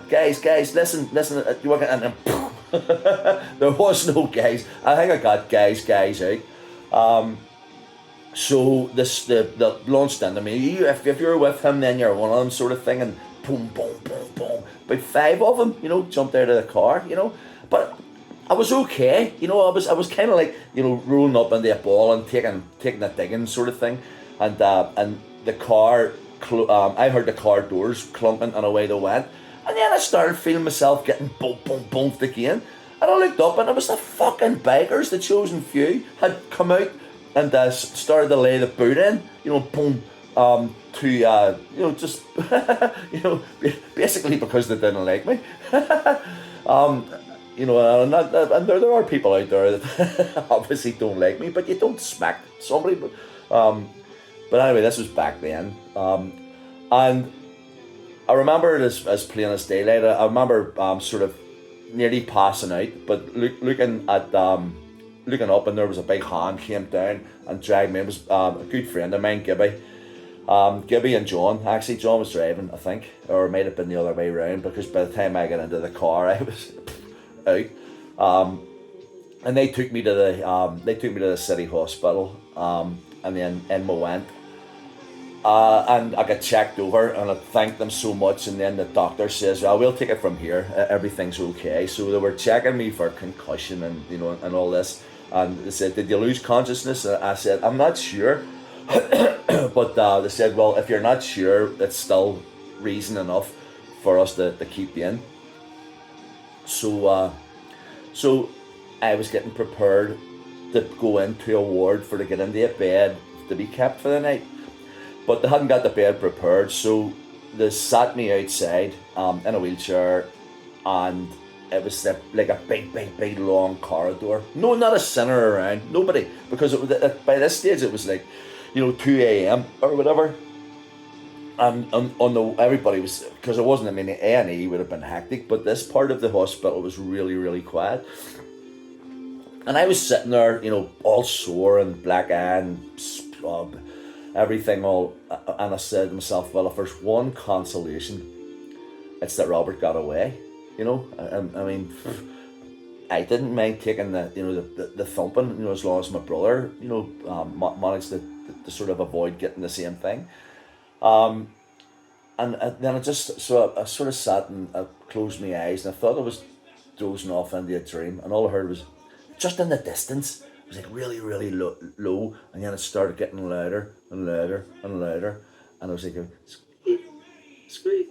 guys, listen, you work, and then there was no guys. I think I got guys out. So the launched into me. If you're with him, then you're one of them sort of thing, and boom, boom, boom, boom. About 5 of them, jumped out of the car, But I was okay, I was kind of like, rolling up into a ball and taking a digging sort of thing, and the car, I heard the car doors clunking and away they went, and then I started feeling myself getting bumped again, and I looked up and it was the fucking bikers, the chosen few, had come out and started to lay the boot in, boom, to just basically because they didn't like me. And there are people out there that obviously don't like me, but you don't smack somebody. But anyway, this was back then, and I remember it as plain as daylight. I remember sort of nearly passing out, but looking up, and there was a big hand came down and dragged me. It was a good friend of mine, Gibby and John. Actually, John was driving, I think, or it might have been the other way around, because by the time I got into the car, I was out. And they took me to the city hospital, and then in we went. And I got checked over, and I thanked them so much, and then the doctor says, well, we'll take it from here, everything's okay. So they were checking me for concussion and and all this, and they said, did you lose consciousness? And I said, I'm not sure. But they said, well, if you're not sure, it's still reason enough for us to keep you in. So I was getting prepared to go into a ward to get into a bed to be kept for the night. But they hadn't got the bed prepared, so they sat me outside in a wheelchair, and it was like a big long corridor. No, not a sinner around, nobody, because by this stage it was like 2 a.m. or whatever, and everybody was, because it wasn't, A&E would have been hectic, but this part of the hospital was really, really quiet. And I was sitting there, all sore and black eye and everything all, and I said to myself, well, if there's one consolation, it's that Robert got away. I didn't mind taking the thumping, as long as my brother, managed to sort of avoid getting the same thing. And then I sort of sat and I closed my eyes, and I thought I was dozing off into a dream, and all I heard was, just in the distance, it was like really, really low, and then it started getting louder and louder and louder, and I was like, squeak, squeak,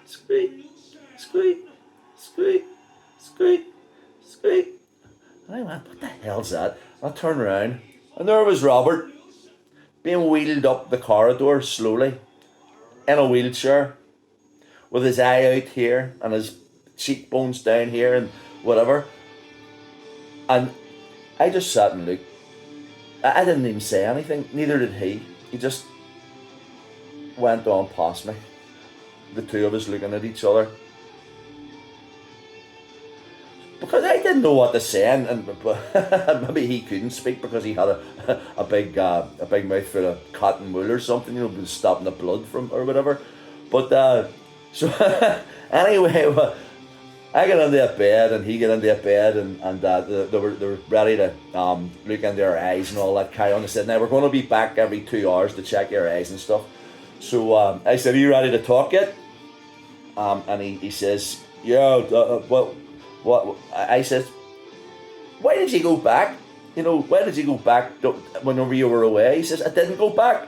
squeak, squeak, squeak, squeak, squeak. And I went, what the hell's that? And I turned around, and there was Robert, being wheeled up the corridor slowly, in a wheelchair, with his eye out here, and his cheekbones down here, and whatever. And I just sat and looked. I didn't even say anything, neither did he. He just went on past me. The two of us looking at each other. Because I didn't know what to say, and maybe he couldn't speak because he had a big mouthful of cotton wool or something, stopping the blood from or whatever. But so anyway, I got into a bed and he got into a bed, and they were ready to look into our eyes and all that carry on. They said, now we're going to be back every 2 hours to check your eyes and stuff. So I said, are you ready to talk yet? And he says, yeah, what? I said, why did you go back? Why did you go back whenever you were away? He says, I didn't go back.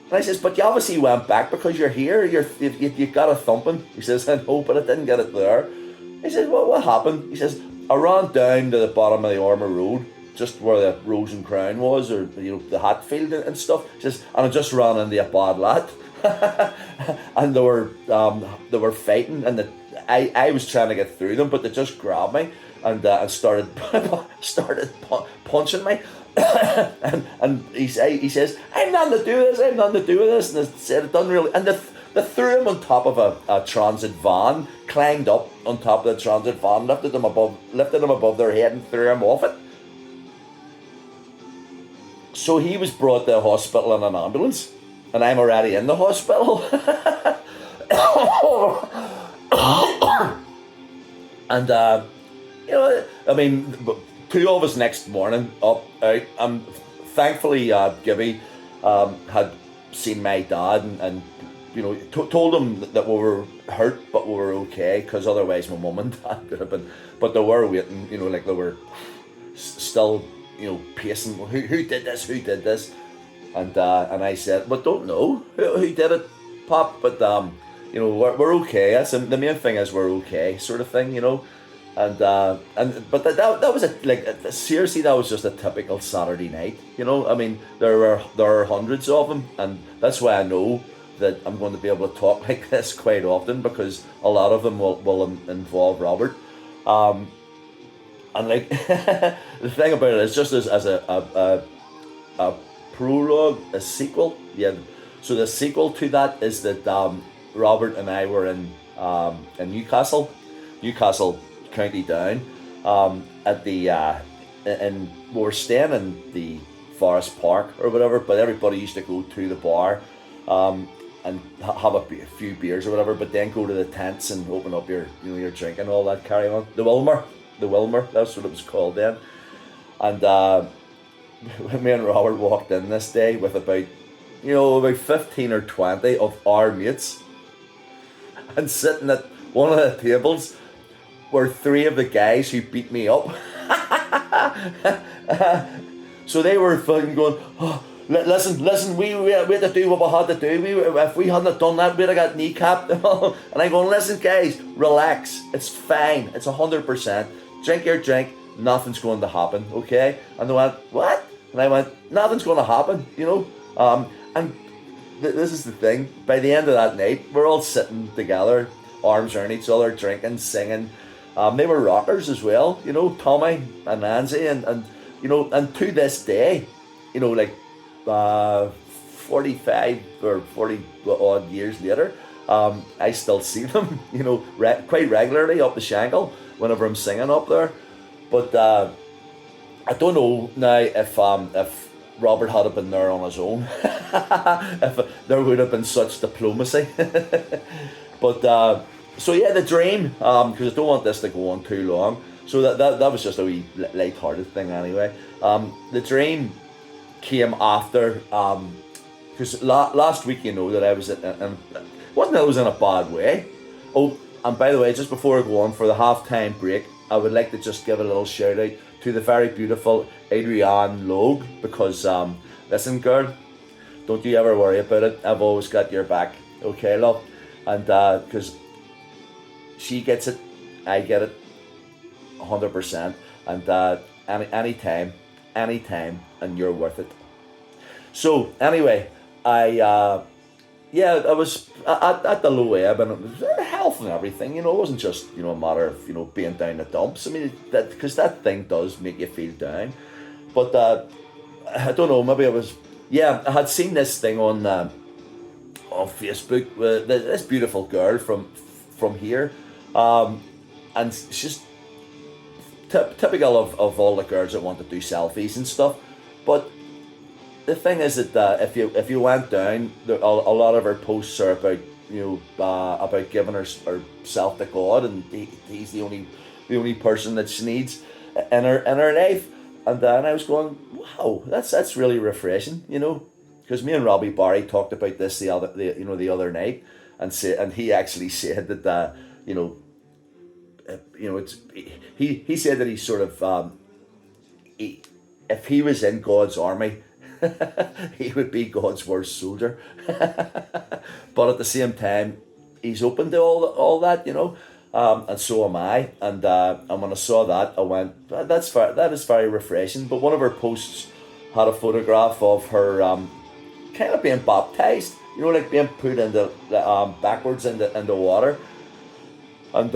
And I says, but you obviously went back because you're here. You got a thumping. He says, I know, but I didn't get it there. He says, well, what happened? He says, I ran down to the bottom of the Armour Road, just where the Rose and Crown was, or the Hatfield and stuff. He says, and I just ran into a bad lad. And they were fighting, and I was trying to get through them, but they just grabbed me and started punching me. and he says, I'm nothing to do with this, and I said, it doesn't really, and they threw him on top of a transit van, climbed up on top of the transit van, lifted him above their head and threw him off it. So he was brought to the hospital in an ambulance, and I'm already in the hospital. And I mean, two of us next morning up out. Thankfully, Gibby had seen my dad and told him that we were hurt, but we were okay, because otherwise my mum and dad could have been. But they were waiting, like they were still, pacing. Who did this? Who did this? And I said, "But don't know who did it, Pop. But we're okay. That's the main thing, is we're okay, sort of thing, And but that was seriously, that was just a typical Saturday night. I mean, there are hundreds of them, and that's why I know that I'm going to be able to talk like this quite often, because a lot of them will involve Robert. And like the thing about it is, just as a prologue, a sequel. Yeah. So the sequel to that is that Robert and I were in Newcastle County Down, at the and we were staying in the Forest Park or whatever. But everybody used to go to the bar, and have a few beers or whatever. But then go to the tents and open up your drink and all that, carry on. The Wilmer, that's what it was called then. And me and Robert walked in this day with about 15 or 20 of our mates, and sitting at one of the tables were three of the guys who beat me up. So they were fucking going, "Oh, listen, we had to do what we had to do. If we hadn't done that, we'd have got kneecapped." And I'm going, "Listen, guys, relax. It's fine. It's 100%. Drink your drink. Nothing's going to happen, okay?" And they went, "What?" And I went, "Nothing's going to happen, And this is the thing. By the end of that night, we're all sitting together, arms around each other, drinking, singing. They were rockers as well, Tommy and Nancy, and to this day, 45 or 40 odd years later, I still see them, quite regularly up the Shangle whenever I'm singing up there. But I don't know now if Robert had been there on his own, if there would have been such diplomacy. But so yeah, the dream, because I don't want this to go on too long. So that was just a wee light-hearted thing anyway. The dream came after, because last week, that I was wasn't that I was in a bad way. Oh, and by the way, just before I go on for the half-time break, I would like to just give a little shout out to the very beautiful Adrienne Logue, because listen, girl, don't you ever worry about it. I've always got your back, okay, love? And because she gets it, I get it, 100%. And anytime, and you're worth it. So anyway, I was at the low ebb, and it was health and everything. It wasn't just a matter of being down the dumps. I mean, because that thing does make you feel down. But I don't know. Maybe I had seen this thing on Facebook with this beautiful girl from here, and she's typical of all the girls that want to do selfies and stuff. But the thing is that if you went down, a lot of her posts are about about giving herself to God, and he's the only person that she needs in her life. And then I was going, wow, that's really refreshing, because me and Robbie Barry talked about this the other night, and he actually said that it's he said that he sort of if he was in God's army, he would be God's worst soldier. But at the same time, he's open to all that, and so am I. And when I saw that, I went, that is very refreshing. But one of her posts had a photograph of her kind of being baptized, like being put into backwards into water. And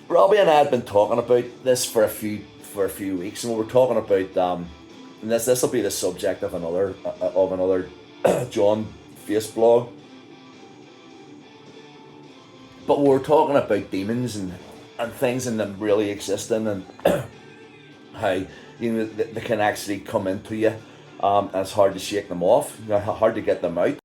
Robbie and I had been talking about this for a few weeks, and we were talking about and this will be the subject of another John Face blog. But we were talking about demons and things and them really existing, and how they can actually come into you, and it's hard to shake them off, hard to get them out.